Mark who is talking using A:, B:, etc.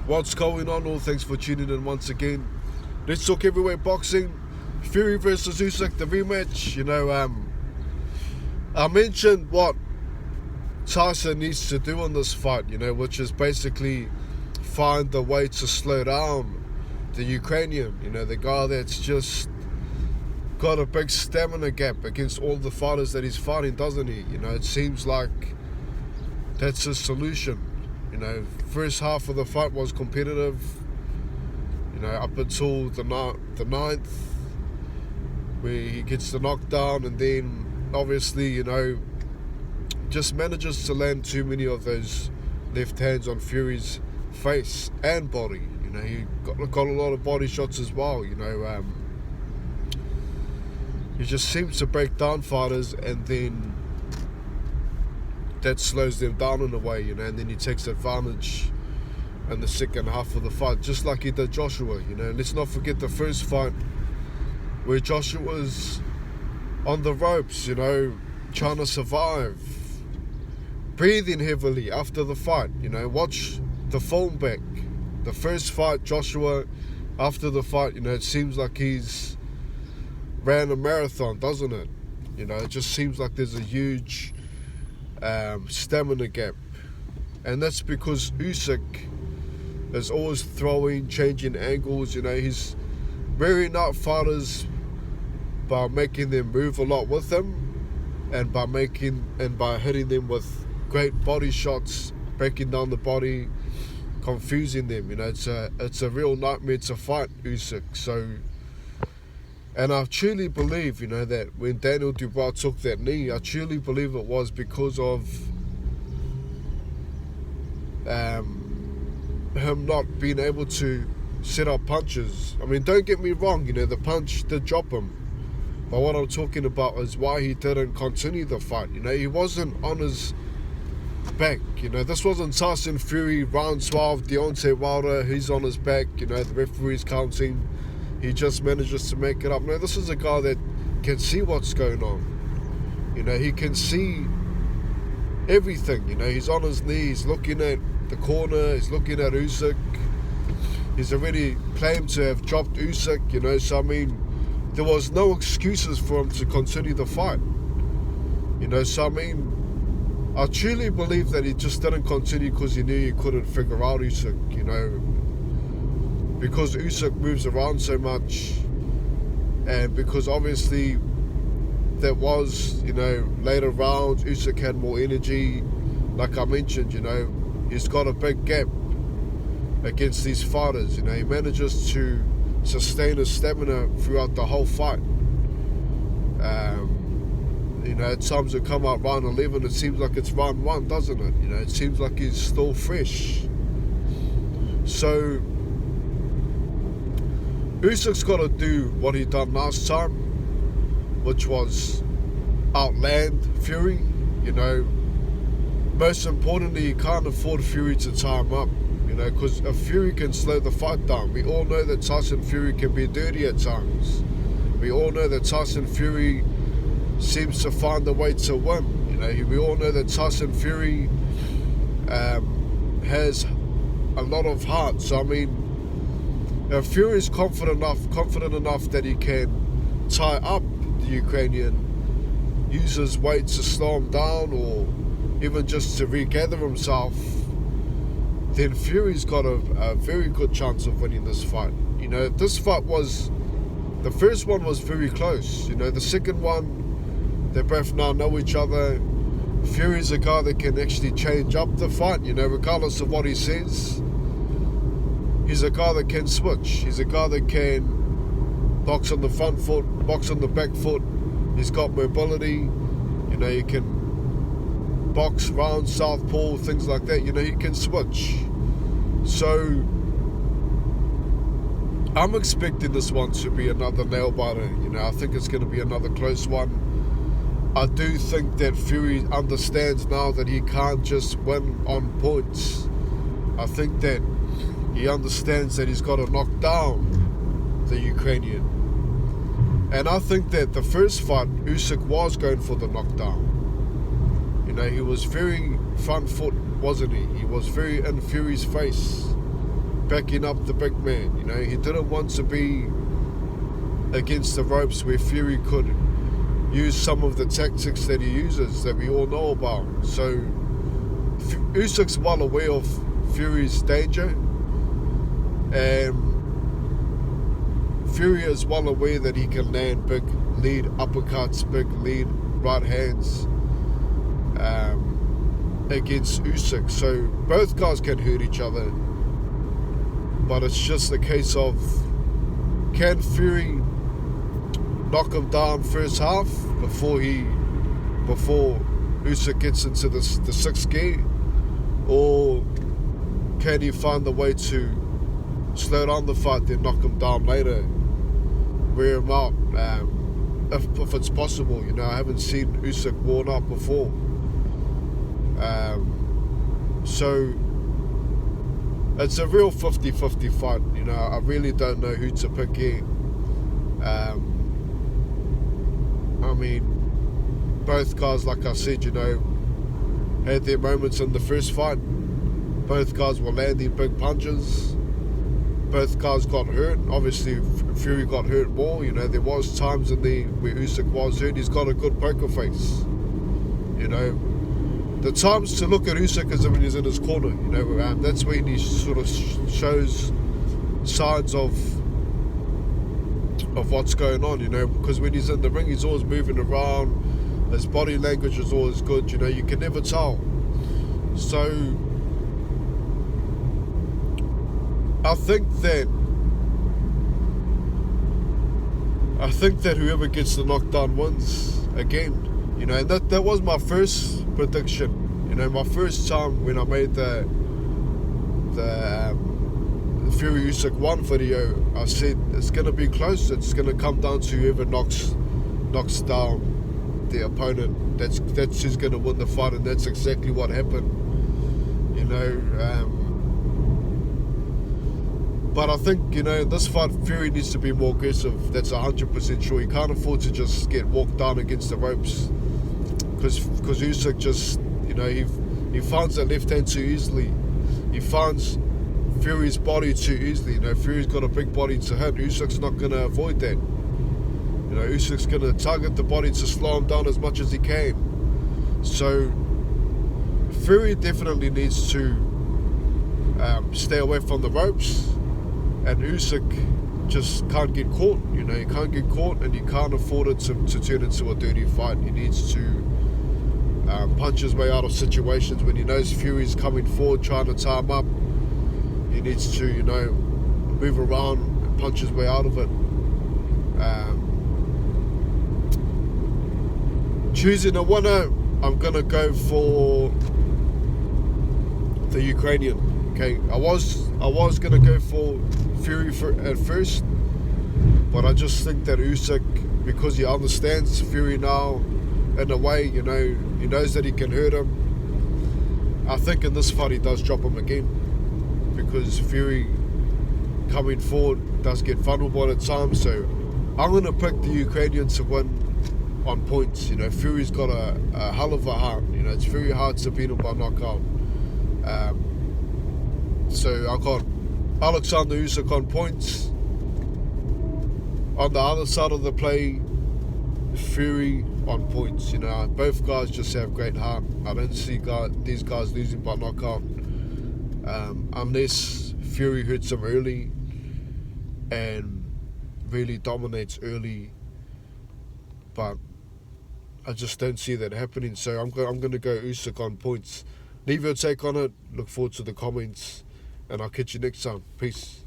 A: What's going on? All thanks for tuning in once again. Let's talk heavyweight boxing. Fury versus Usyk, the rematch. I mentioned what Tyson needs to do on this fight, which is basically find the way to slow down the Ukrainian, the guy that's just got a big stamina gap against all the fighters that he's fighting, doesn't he? It seems like that's his solution. First half of the fight was competitive, up until the ninth, where he gets the knockdown, and then obviously, just manages to land too many of those left hands on Fury's face and body. He got a lot of body shots as well. He just seems to break down fighters, and then that slows them down in a way, and then he takes advantage in the second half of the fight, just like he did Joshua. Let's not forget the first fight where Joshua was on the ropes, trying to survive, breathing heavily after the fight. Watch the film back. The first fight, Joshua, after the fight, it seems like he's ran a marathon, doesn't it? It just seems like there's a huge stamina gap, and that's because Usyk is always throwing, changing angles. He's wearing out fighters by making them move a lot with him, and by hitting them with great body shots, breaking down the body, confusing them. It's a real nightmare to fight Usyk. So, and I truly believe, that when Daniel Dubois took that knee, I truly believe it was because of him not being able to set up punches. I mean, don't get me wrong, the punch did drop him. But what I'm talking about is why he didn't continue the fight. He wasn't on his back. This wasn't Tyson Fury, round 12, Deontay Wilder, he's on his back, the referee's counting. He just manages to make it up. No, this is a guy that can see what's going on. He can see everything. He's on his knees, looking at the corner, he's looking at Usyk. He's already claimed to have dropped Usyk, so I mean, there was no excuses for him to continue the fight. So I mean, I truly believe that he just didn't continue because he knew he couldn't figure out Usyk, because Usyk moves around so much, and because obviously that was, later rounds, Usyk had more energy. Like I mentioned, he's got a big gap against these fighters. He manages to sustain his stamina throughout the whole fight. At times it come out round 11, it seems like it's round 1, doesn't it? It seems like he's still fresh. So Usyk's got to do what he done last time, which was outland Fury. Most importantly, he can't afford Fury to tie him up, because if Fury can slow the fight down, we all know that Tyson Fury can be dirty at times. We all know that Tyson Fury seems to find a way to win. We all know that Tyson Fury has a lot of heart. So I mean, if Fury is confident enough that he can tie up the Ukrainian, use his weight to slow him down, or even just to regather himself, then Fury's got a very good chance of winning this fight. This fight the first one was very close. The second one, they both now know each other. Fury's a guy that can actually change up the fight, regardless of what he says. He's a guy that can switch. He's a guy that can box on the front foot, box on the back foot. He's got mobility. He can box round, southpaw, things like that. He can switch. So I'm expecting this one to be another nail biter. I think it's going to be another close one. I do think that Fury understands now that he can't just win on points. I think that he understands that he's got to knock down the Ukrainian. And I think that the first fight, Usyk was going for the knockdown. He was very front foot, wasn't he? He was very in Fury's face. backing up the big man. You know, he didn't want to be against the ropes where Fury could use some of the tactics that he uses that we all know about. So Usyk's well aware of Fury's danger, and Fury is well aware that he can land big lead uppercuts, big lead right hands against Usyk. So both guys can hurt each other, but it's just a case of, can Fury knock him down first half before Usyk gets into the sixth gear, or can he find the way to slow down the fight, then knock him down later, wear him out, if it's possible. You know, I haven't seen Usyk worn out before, so it's a real 50-50 fight. You know, I really don't know who to pick here. I mean, both guys, like I said, you know, had their moments in the first fight. Both guys were landing big punches. Both guys got hurt. Obviously, Fury got hurt more. You know, there was times in there where Usyk was hurt. He's got a good poker face. You know, the times to look at Usyk is when he's in his corner. You know, that's when he sort of shows signs of what's going on. You know, because when he's in the ring, he's always moving around. His body language is always good. You know, you can never tell. So I think that whoever gets the knockdown wins again. You know, and that was my first prediction. You know, my first time when I made the Fury Usyk 1 video, I said it's gonna be close. It's gonna come down to whoever knocks down the opponent. That's who's gonna win the fight, and that's exactly what happened. You know. But I think, you know, this fight, Fury needs to be more aggressive. That's 100% sure. He can't afford to just get walked down against the ropes. Because Usyk just, you know, he finds that left hand too easily. He finds Fury's body too easily. You know, Fury's got a big body to hit. Usyk's not going to avoid that. You know, Usyk's going to target the body to slow him down as much as he can. So Fury definitely needs to stay away from the ropes. And Usyk just can't get caught. You know, he can't get caught, and he can't afford it to turn into a dirty fight. He needs to punch his way out of situations when he knows Fury's coming forward trying to tie him up. He needs to, you know, move around and punch his way out of it. Choosing a winner, I'm gonna go for the Ukrainian. Okay, I was gonna go for Fury at first, but I just think that Usyk, because he understands Fury now in a way, you know, he knows that he can hurt him. I think in this fight he does drop him again, because Fury coming forward does get vulnerable at times. So I'm gonna pick the Ukrainian to win on points. You know, Fury's got a hell of a heart. You know, it's very hard to beat him by knockout. So I got Oleksandr Usyk on points. On the other side of the play, Fury on points. You know, both guys just have great heart. I don't see these guys losing by knockout, unless Fury hurts him early and really dominates early. But I just don't see that happening. So I'm going to go Usyk on points. Leave your take on it. Look forward to the comments. And I'll catch you next time. Peace.